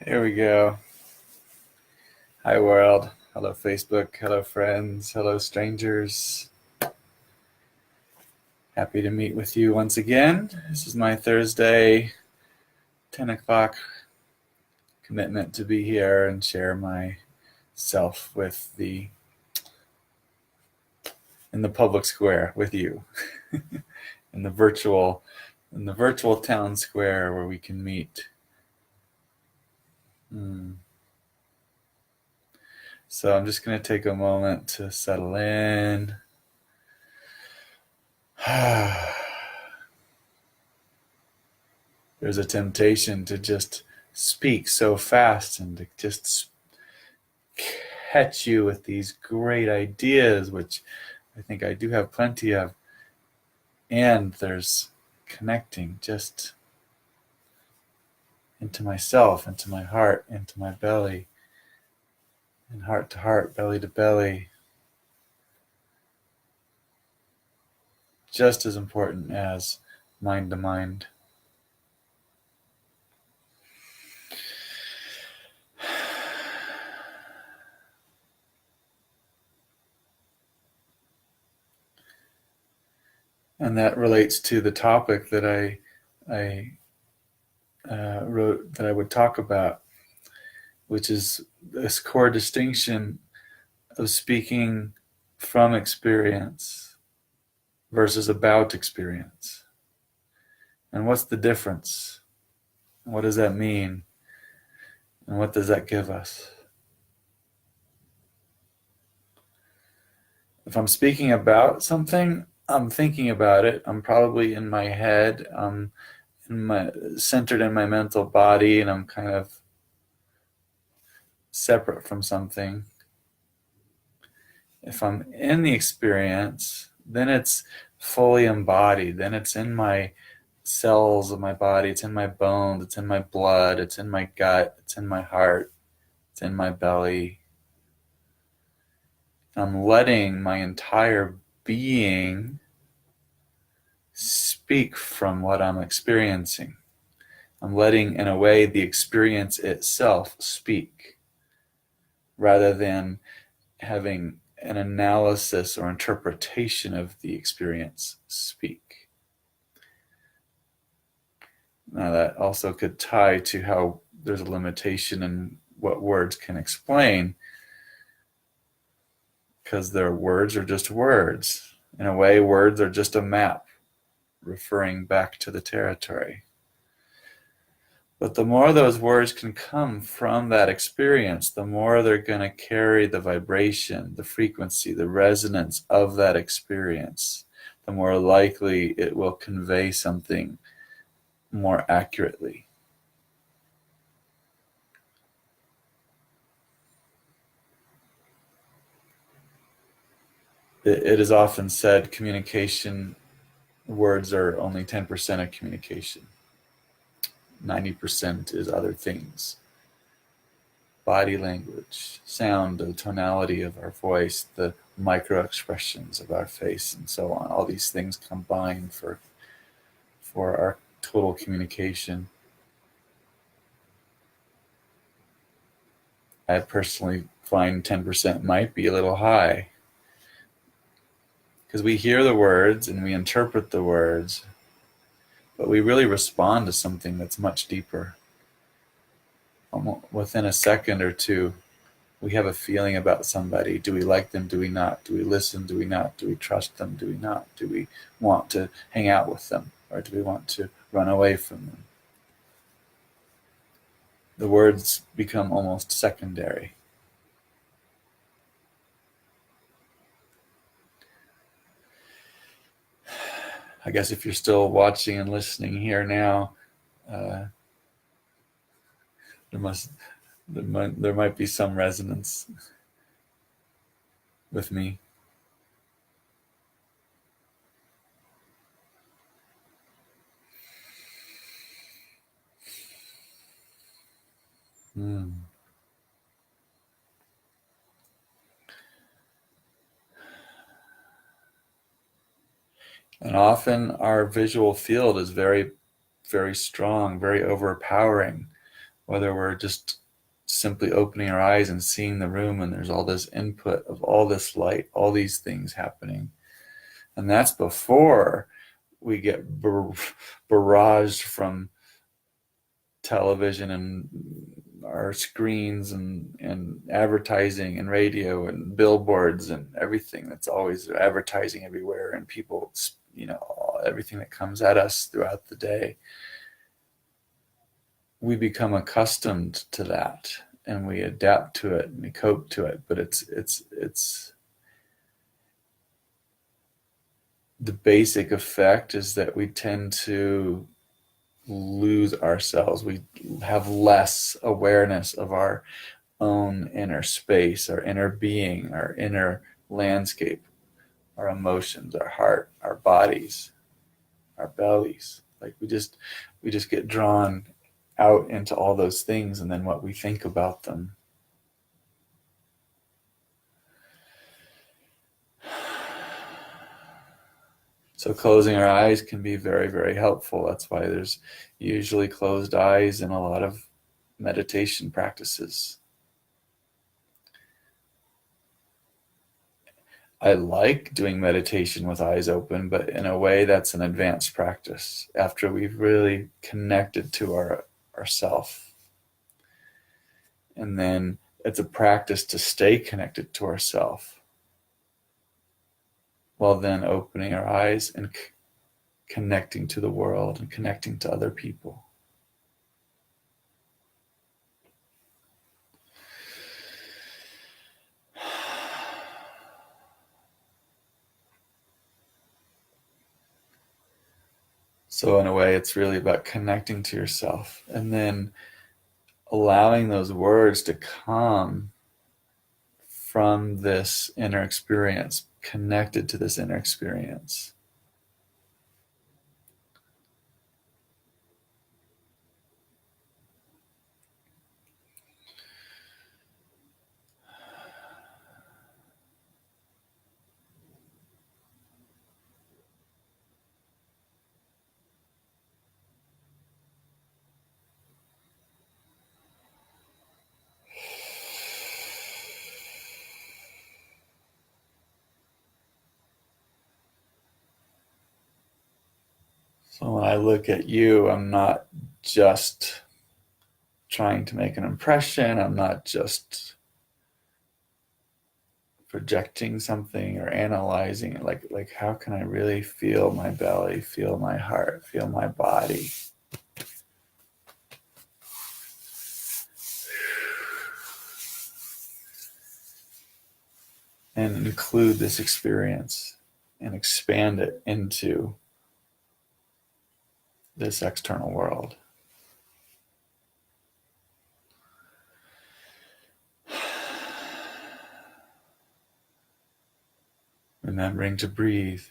Here we go. Hi, world. Hello, Facebook. Hello, friends. Hello, strangers. Happy to meet with you once again. This is my Thursday, 10 o'clock commitment to be here and share myself in the public square with you, in the virtual, town square where we can meet. So I'm just going to take a moment to settle in. There's a temptation to just speak so fast and to just catch you with these great ideas, which I think I do have plenty of. And there's connecting just into myself, into my heart, into my belly, and heart to heart, belly to belly. Just as important as mind to mind. And that relates to the topic that I wrote that I would talk about, which is this core distinction of speaking from experience versus about experience. And what's the difference? What does that mean? And what does that give us? If I'm speaking about something, I'm thinking about it. I'm probably in my head. I'm centered in my mental body, and I'm kind of separate from something. If I'm in the experience, then it's fully embodied. Then it's in my cells of my body. It's in my bones. It's in my blood. It's in my gut. It's in my heart. It's in my belly. I'm letting my entire being speak from what I'm experiencing. I'm letting, in a way, the experience itself speak rather than having an analysis or interpretation of the experience speak. Now, that also could tie to how there's a limitation in what words can explain, because their words are just words. In a way, words are just a map referring back to the territory. But the more those words can come from that experience, the more they're going to carry the vibration, the frequency, the resonance of that experience, the more likely it will convey something more accurately. It is often said communication, words are only 10% of communication. 90% is other things. Body language, sound, the tonality of our voice, the micro expressions of our face, and so on. All these things combine for our total communication. I personally find 10% might be a little high, because we hear the words and we interpret the words, but we really respond to something that's much deeper. Almost within a second or two, we have a feeling about somebody. Do we like them? Do we not? Do we listen? Do we not? Do we trust them? Do we not? Do we want to hang out with them? Or do we want to run away from them? The words become almost secondary. I guess if you're still watching and listening here now, uh, there might be some resonance with me. Mm. And often our visual field is very, very strong, very overpowering whether we're just simply opening our eyes and seeing the room and there's all this input of all this light, all these things happening. And that's before we get barraged from television and our screens and advertising and radio and billboards and everything that's always advertising everywhere, and people, everything that comes at us throughout the day. We become accustomed to that and we adapt to it and we cope to it, but it's the basic effect is that we tend to lose ourselves. We have less awareness of our own inner space, our inner being, our inner landscape, our emotions, our heart, our bodies, our bellies. Like we just get drawn out into all those things and then what we think about them. So closing our eyes can be very, very helpful. That's why there's usually closed eyes in a lot of meditation practices. I like doing meditation with eyes open, but in a way that's an advanced practice after we've really connected to ourself. And then it's a practice to stay connected to ourself while then opening our eyes and connecting to the world and connecting to other people. So in a way, it's really about connecting to yourself and then allowing those words to come from this inner experience, connected to this inner experience. So when I look at you, I'm not just trying to make an impression. I'm not just projecting something or analyzing it. Like how can I really feel my belly, feel my heart, feel my body? And include this experience and expand it into this external world. Remembering to breathe,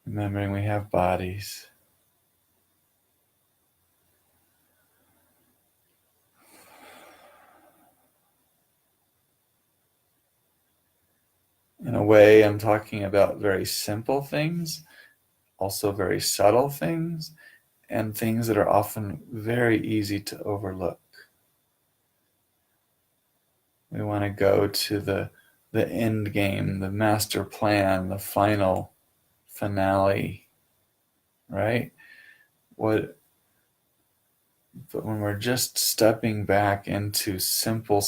remembering we have bodies. In a way, I'm talking about very simple things, also very subtle things, and things that are often very easy to overlook. We want to go to the end game, the master plan, the final finale, right? But when we're just stepping back into simple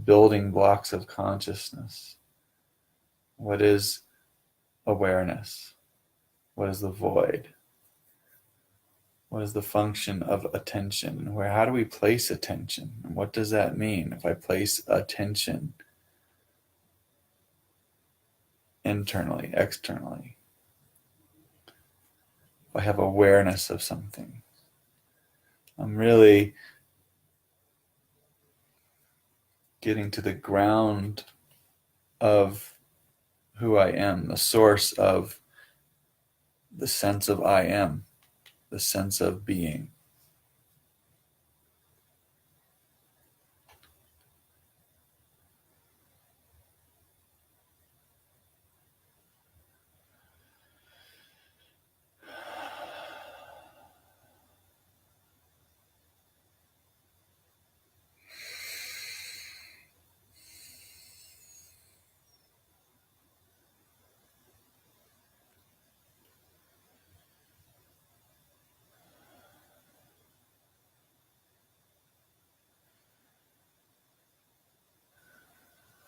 building blocks of consciousness, what is awareness? What is the void? What is the function of attention? How do we place attention? And what does that mean if I place attention internally, externally? If I have awareness of something, I'm really getting to the ground of who I am, the source of the sense of I am, the sense of being.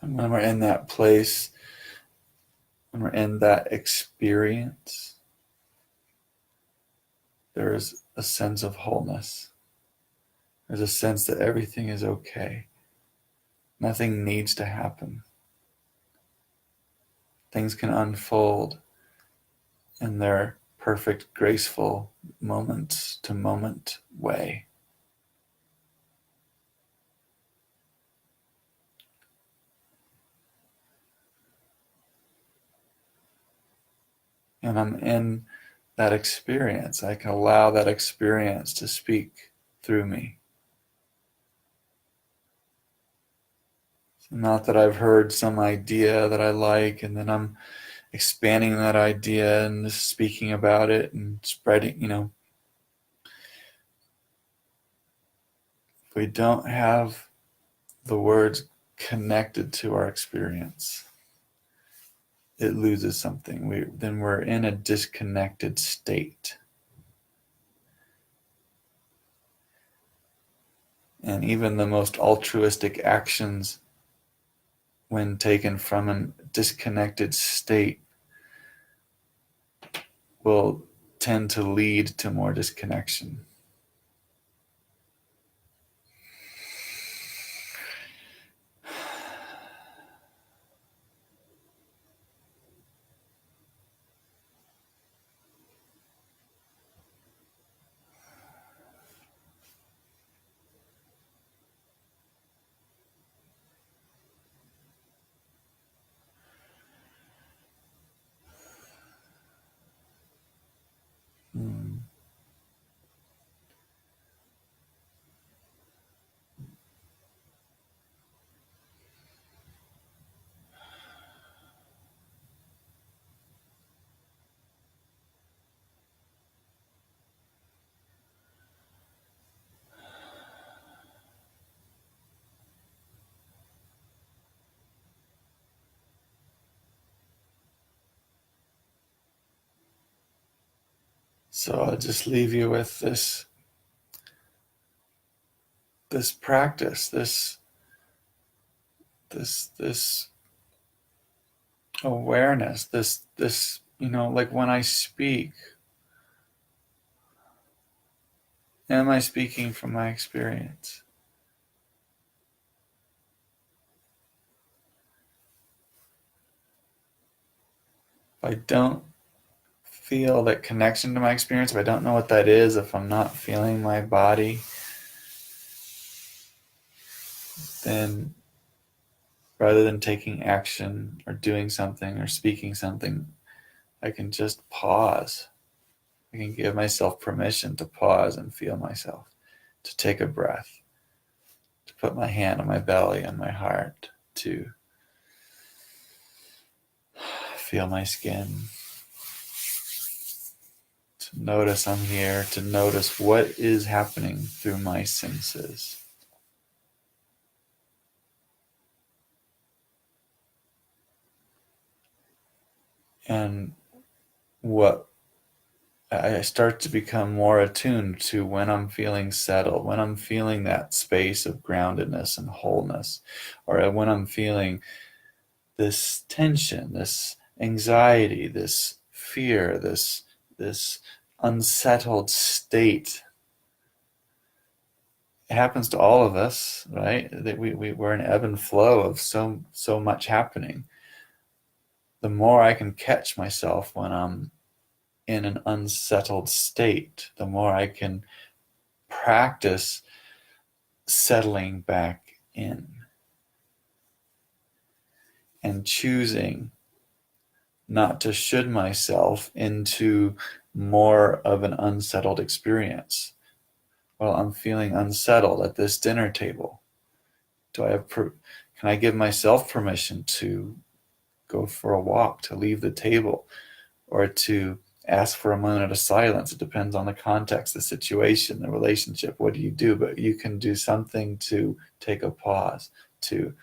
And when we're in that place, when we're in that experience, there is a sense of wholeness. There's a sense that everything is okay. Nothing needs to happen. Things can unfold in their perfect, graceful, moment to moment way. And I'm in that experience. I can allow that experience to speak through me. So not that I've heard some idea that I like and then I'm expanding that idea and speaking about it and spreading, If we don't have the words connected to our experience, it loses something. Then we're in a disconnected state. And even the most altruistic actions, when taken from a disconnected state, will tend to lead to more disconnection. Hmm. So I'll just leave you with this practice, this awareness, this like when I speak, am I speaking from my experience? If I don't feel that connection to my experience, if I don't know what that is, if I'm not feeling my body, then rather than taking action or doing something or speaking something, I can just pause. I can give myself permission to pause and feel myself, to take a breath, to put my hand on my belly, on my heart, to feel my skin, to notice I'm here, to notice what is happening through my senses. And what I start to become more attuned to when I'm feeling settled, when I'm feeling that space of groundedness and wholeness, or when I'm feeling this tension, this anxiety, this fear, this unsettled state. It happens to all of us, right? That we're in ebb and flow of so much happening. The more I can catch myself when I'm in an unsettled state, the more I can practice settling back in and choosing not to should myself into more of an unsettled experience. Well, I'm feeling unsettled at this dinner table. Can I give myself permission to go for a walk, to leave the table, or to ask for a moment of silence? It depends on the context, the situation, the relationship. What do you do? But you can do something to take a pause, to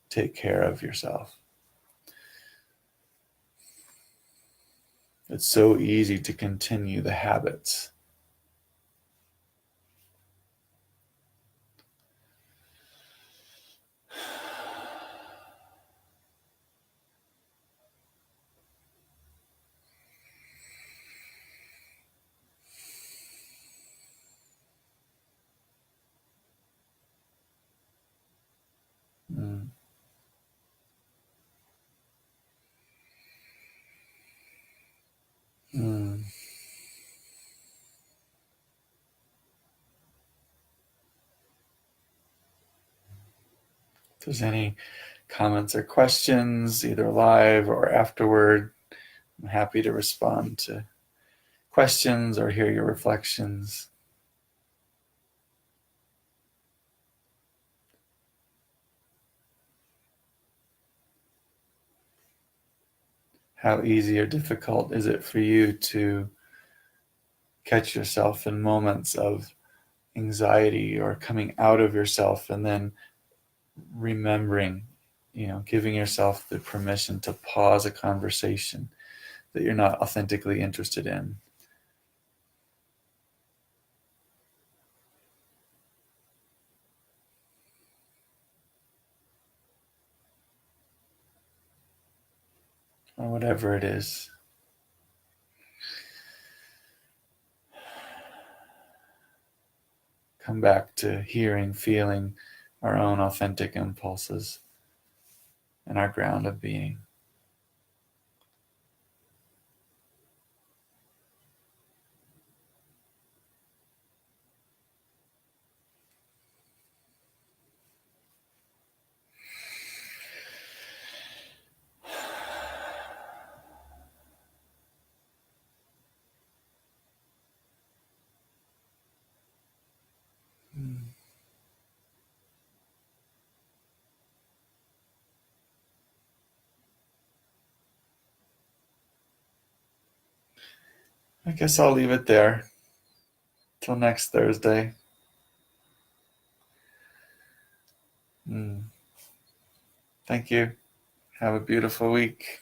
take care of yourself. It's so easy to continue the habits. there's any comments or questions, either live or afterward, I'm happy to respond to questions or hear your reflections. How easy or difficult is it for you to catch yourself in moments of anxiety or coming out of yourself and then remembering, giving yourself the permission to pause a conversation that you're not authentically interested in? Or whatever it is. Come back to hearing, feeling our own authentic impulses and our ground of being. I guess I'll leave it there. Till next Thursday. Thank you. Have a beautiful week.